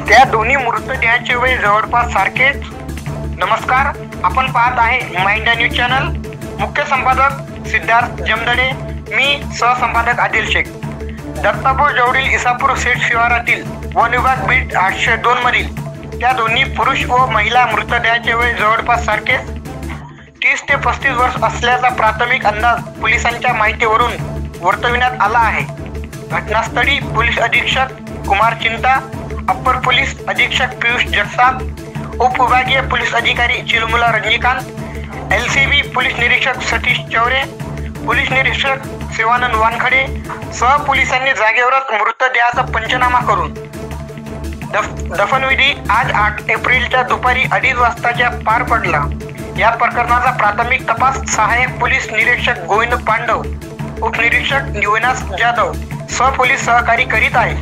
त्या दोन्ही मृतदेहाचे वय जवळपास सारखेच. नमस्कार, आपण पाहत आहे माइंड न्यूज चॅनल. मुख्य संपादक सिद्धार्थ जमदडे, मी सहसंपादक आदिल शेख. दत्तापूर जवळील इसापूर सेठ शिवारातील वन विभाग बीट 802 मधील त्या दोन्ही पुरुष व महिला मृतदेहाचे वय जवळपास सारखेच 30 ते 35 वर्ष असल्याचा प्राथमिक अंदाज पोलिसांच्या माहितीवरून वर्तविण्यात आला आहे. घटनास्थळी पोलीस अधीक्षक कुमार चिंता, अप्पर पोलीस अधीक्षक पियुष जगताप, उपविभागीय पोलीस अधिकारी चिलमुला रजनीकांत, LCB पोलीस निरीक्षक सतीश चौरे, पोलीस निरीक्षक शिवानंद वानखडे सह पोलिसांनी जागेवरच मृतदेहाचा पंचनामा करून दफनविधी आज 8 एप्रिलच्या दुपारी 2:30 वाजताच्या पार पडला. या प्रकरणाचा प्राथमिक तपास सहाय्यक पोलीस निरीक्षक गोविंद पांडव, उपनिरीक्षक युवनास जाधव सह पोलीस सहकारी करीत आहे.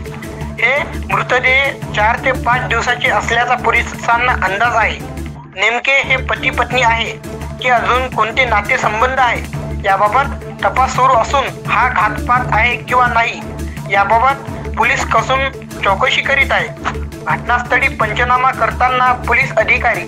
हे मृतदेह 4 ते 5 दिवसाचे असल्याचा पोलिसांना अंदाज आहे. नेमके हे पती पत्नी आहे की अजून कोणते नातेसंबंध आहे याबाबत तपास सुरू असून हा घातपात आहे किंवा नाही याबाबत पोलीस कसून चौकशी करीत आहे. घटनास्थळी पंचनामा करताना पोलीस अधिकारी